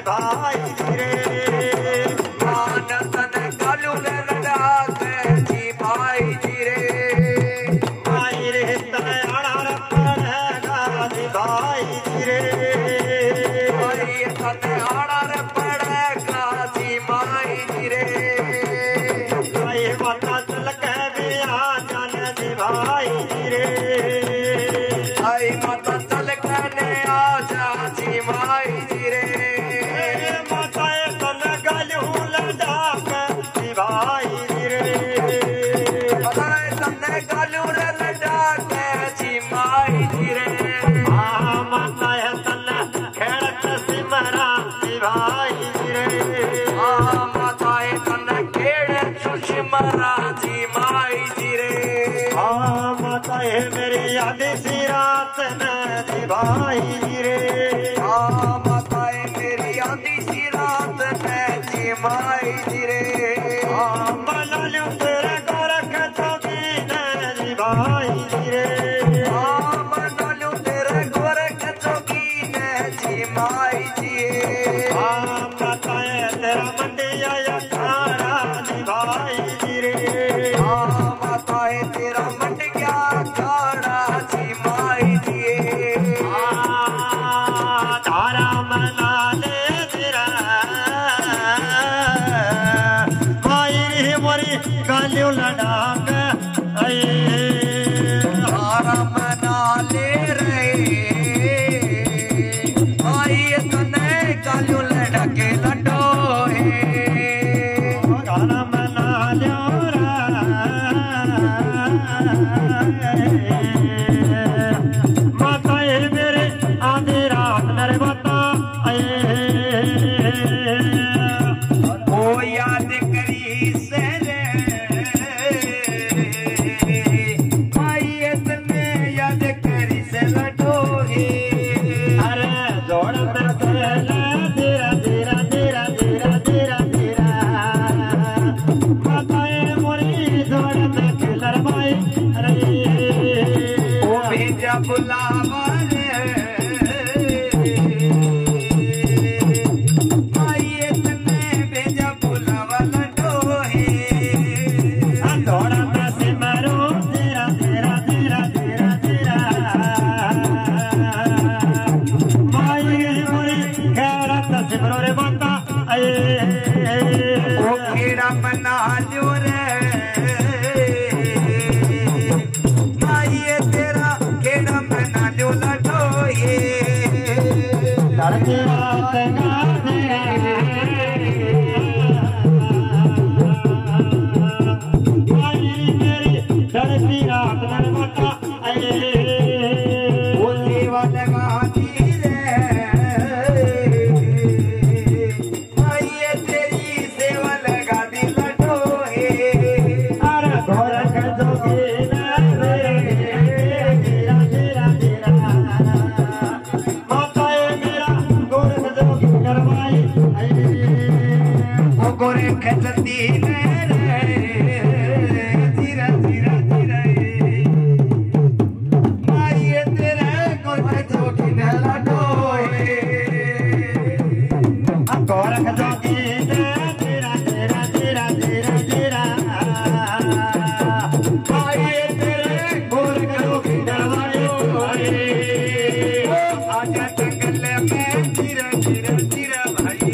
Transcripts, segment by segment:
भाई रे मानतन कालू लड़ा जी भाई रे भाई रे तने अड़ार पड़ेगा भाई रे भाई तने अड़ार पड़ेगा जी भाई रे भाई पता चल के भी आ जाने जी भाई रे भाई माता चल के आ जा जी भाई रे माता तने गलू लड़ा जी भाई रे भाई तने कालू लड़ा जी भाई रे माता तने खेड़त सिमरा जी भाई रे माता तने खेड़ सुषमरा जी भाई रे माता है मेरी आधी सी रात में जी भाई रे माता मेरी आधी सी रात में जी भाई रे बना लू तेरे गोरख चौकी ने जी भाई रे बना लू तेरे गोरख चौकी ने जी भाई माता है तेरा मंडिया या खारा जी भाई रे माता है तेरा मंड क्या खाड़ा जी भाई तारा मना ले तेरा भाई रे मोरी गालियों लड़ा के तारा मना ले रे भाई तने कालू लड़के लडो गाना मना लियो माता मेरे आधी रात नरे माता ओ याद करी से रे भाई तने याद करी से लडो अरे जोड़ में तेरा तेरा तेरा तेरा तेरा तेरा तेरा माता मोरी जोड़ में खिलर भाई अरे ओ भेजा बुलावा रे भाई तने भेजा बुलावा लडो जोड़ में सिमरो तेरा तेरा तेरा तेरा तेरा भाई मोरी खेरत सिमरो रे माता ओ खेड़ा बना लियो रे भाई तेरा खेड़ा बना लियो लडो धरती रात भाई मेरी धरती रात नर माता ओ सेवा लगा दी रे भाई तेरी सेवा लगा दी लडो अरे गोरख जोगी तेरा तेरा तेरा माता मेरा गोरख जोगी करवाई ओ गोरे खचती रे धीरे धीरे धीरे भाई तेरे गोरे जोगी ने लडो गोरख जोगी तेरा तेरा तेरा तेरा तेरा भाई तेरे गोरख जोगी करवाए आजा जंगल में धीरे धीरे धीरे भाई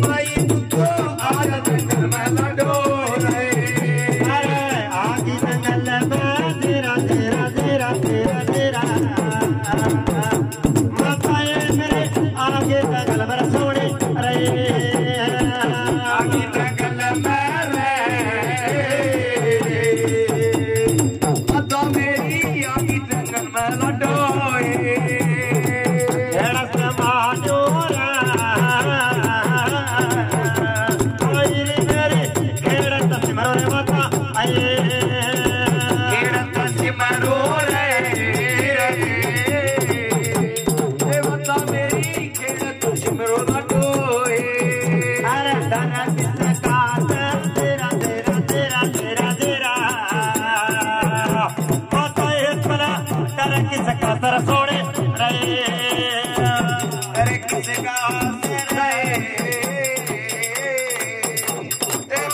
भाई तू तो आजा जंगल में लडो अरे आगे जंगल में तेरा तेरा तेरा तेरा तेरा माता मेरे आगे जंगल में सोने अरे आगे जंगल में रे तो मेरी आगे जंगल में लडो तेरा समाजो मेरी खेड़ तस्मर माता खेड़त सिमरो रे देवता मेरी खेड़त सिमरो लडो अरे धरा किसका तेरा तेरा तेरा तेरा तेरा माता इतना कर किसका सर सोड़े रे अरे किसका से रहे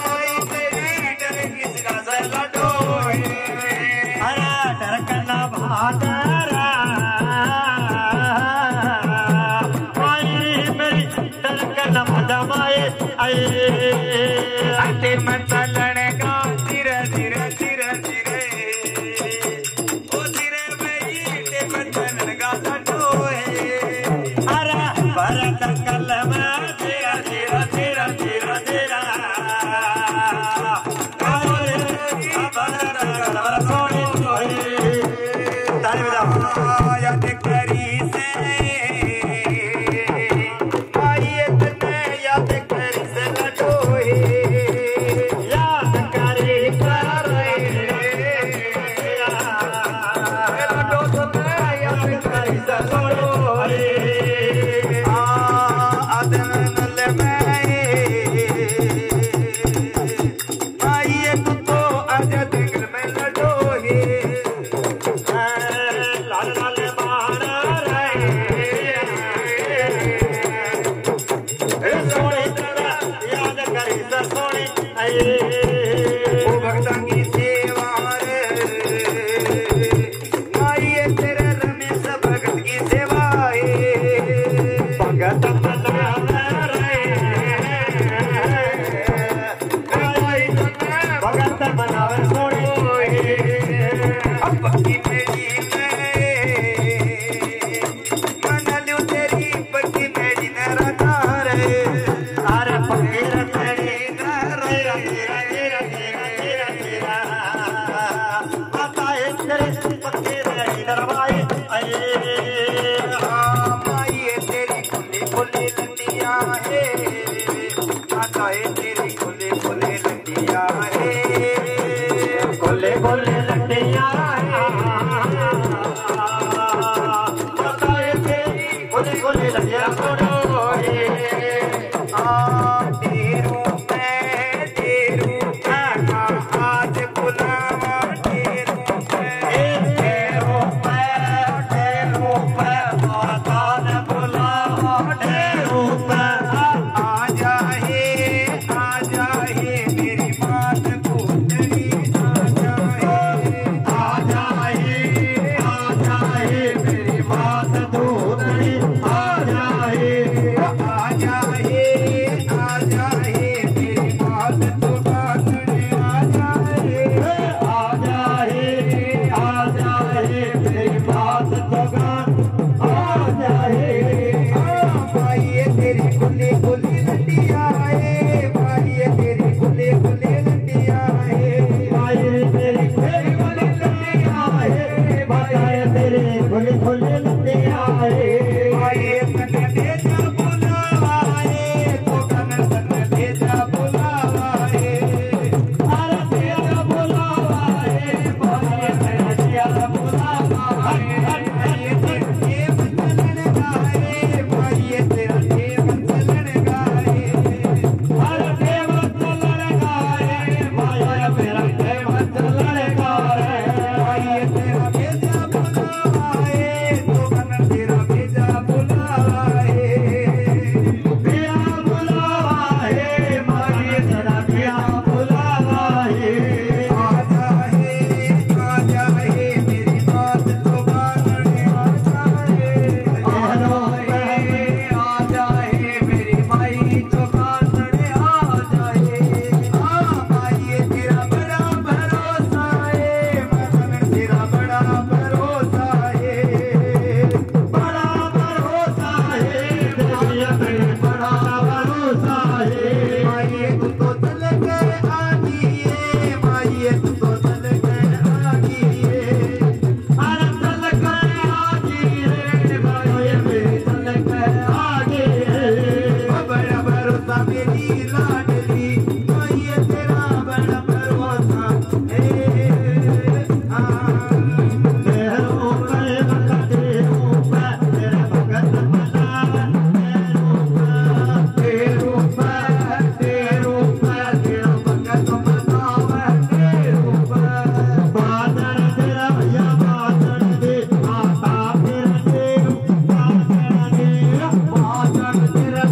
माई तेरी डर किसका से लडोए अरे डर करना भादरा माई मेरी डर करना मदमाए आए अटे मत लड़ेगा धीरे धीरे धीरे धीरे ओ धीरे बैठे मत लड़ेगा लडोए अरे भरत कल में तेरा तेरा तेरा तेरा तेरा याद करी से आयत ने याद करी से लडोए याद करे लडो तो मैं याद करी से लडोए आदन में आयत तो आजाद में लडोए लाल लाल मारा रे सोनी तेरा याद करे सोनी आए ओ भक्ता की सेवा रे माई तेरे रमेश भगत की सेवा है भगत मना रे भगत मनावे सोनी अब भक्ति मेरी मन लियो तेरी भक्ति मेरी नरता रे अरे फकीर तेरी तेरा तेरा तेरा तेरा तेरा आता है तेरे फकीर दरबार आए माई तेरी खुली खुली लंडिया है आता है तेरी खुली खुली लंडिया है गोले गोले लड्डिया बताए तेरी गोले गोले लड्डिया छोड़ो तेरू आज बुलावा तेरू तेरो पे माता ने बुलावा तेरो पे आजा हे मेरी मात पूजनी आजा आजाए मेरी बात दूधनी आजाए आजा हे मेरी मात तो बातने आजा हे आजाए मेरी बात दोगान आजाए भाई तेरी खुली खुली लंडिया है भाई तेरी खुली खुली लंडिया है भाई तेरी खेली वाली लड्डिया है बताए तेरी खुली खुली लड्डिया है भाई तन भेजा बुलावा है तो कन तन भेजा बुलावा है अरे तेरा बुलावा है भाई तेरा बुलावा है भाई तेरा चलन गाए भाई तेरा चलन गाए अरे देव चलन गाए भाई मेरा देव चलन गाए भाई तेरा भेजा बुलावा है तो कन तेरा भेजा बुलावा है पिया बुलावा है भाई तेरा पिया बुलावा है आजा हे मेरी बात तो बातने आजा हे मेरी माई तो बातने आजा हे माई तेरा बड़ा भरोसा है मन तेरा बड़ा भरोसा है बड़ा भरोसा है देविया पे बड़ा भरोसा है माई तू तो चल के आगी है माई तू तो चल के आगी है अरे चल कर आगे रे भाई मेरे चल कर आगे बड़ा भरोसा मेरी लाडली माई तेरा बड़ा भरोसा है तेरो पे तेरो पे तेरा भगत मनावे तेरो पे तेरू तेरा भगत मनावे तेरू बादल तेरा भैया बादल दे आता फिर तेरू बादल दे बादल तेरा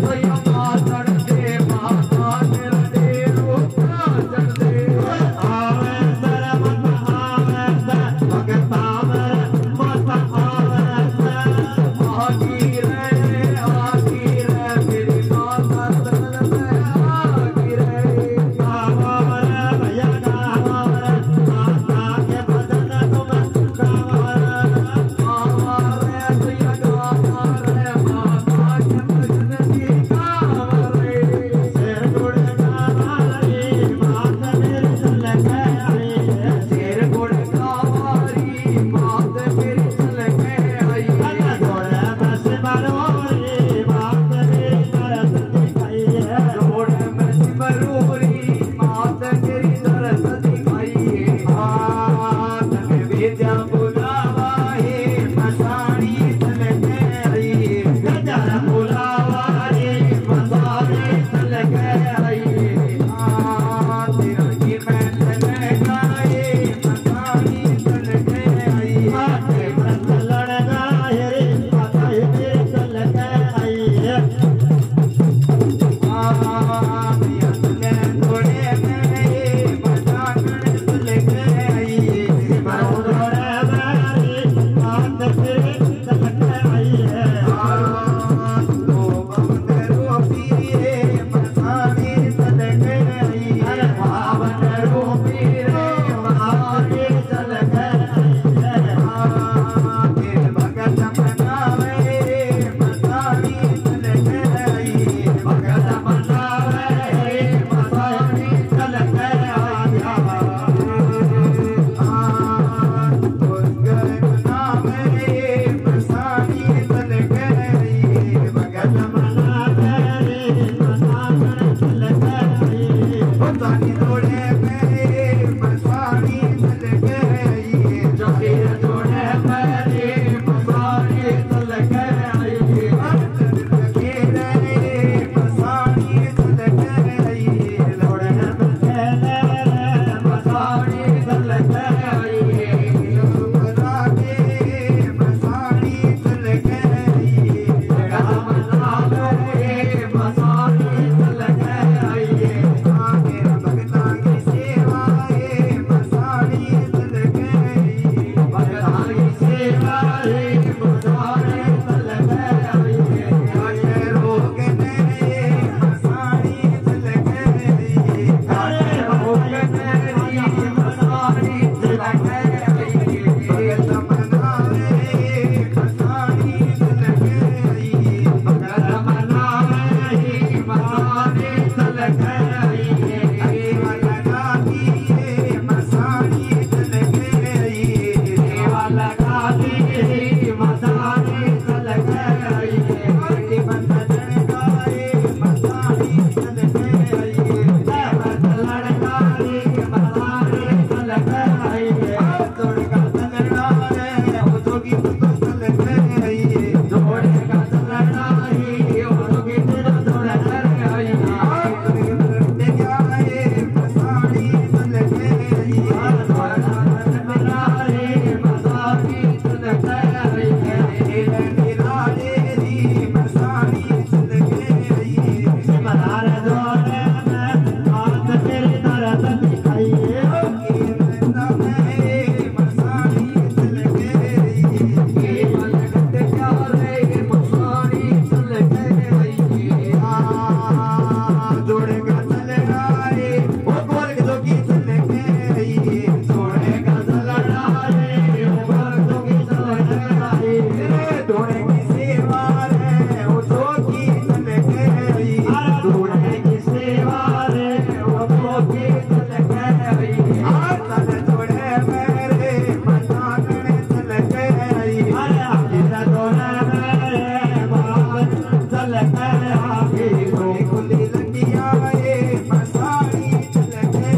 आगे खुली खुली लटिया रे मसारी लगे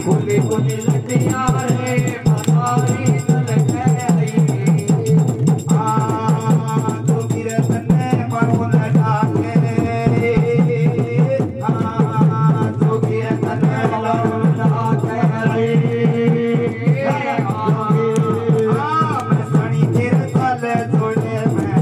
खुली खुली लटिया रे मसारी लगे तो गिरे तने परुल डाके तो गिरे तने परुल डाके मैं सनी तेरे साले जोड़े में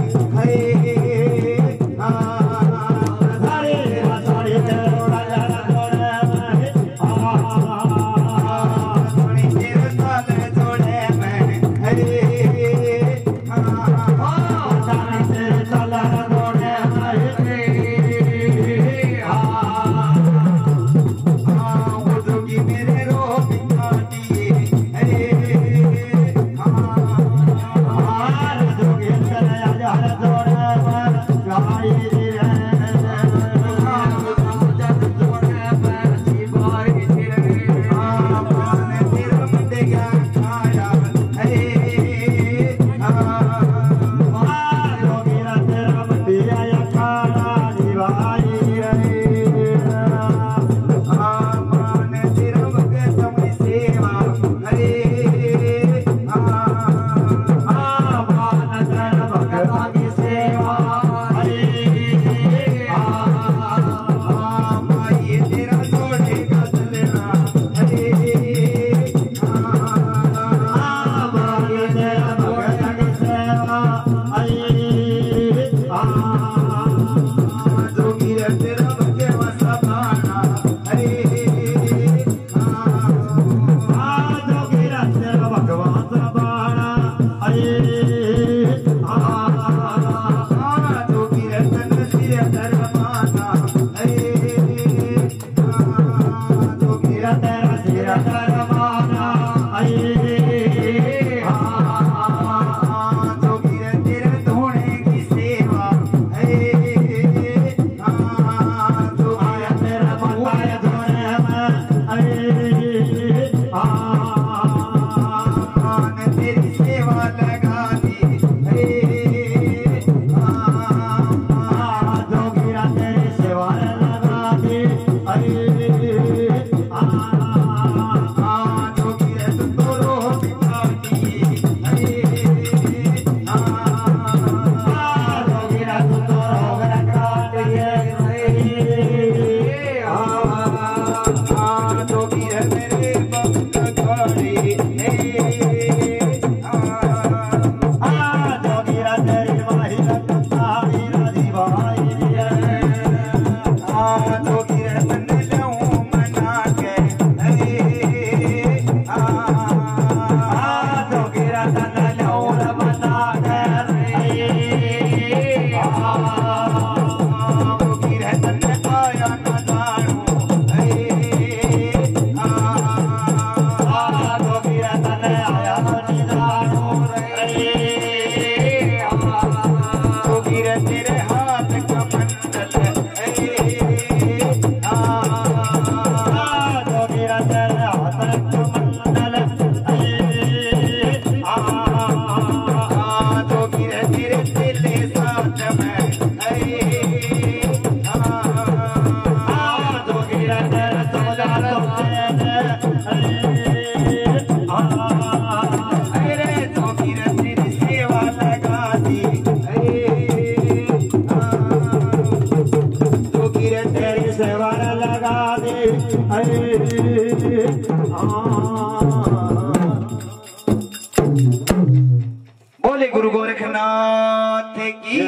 बोले गुरु गोरखनाथ की,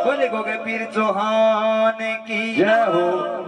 बोले गोगे पीर चौहान की। जय हो।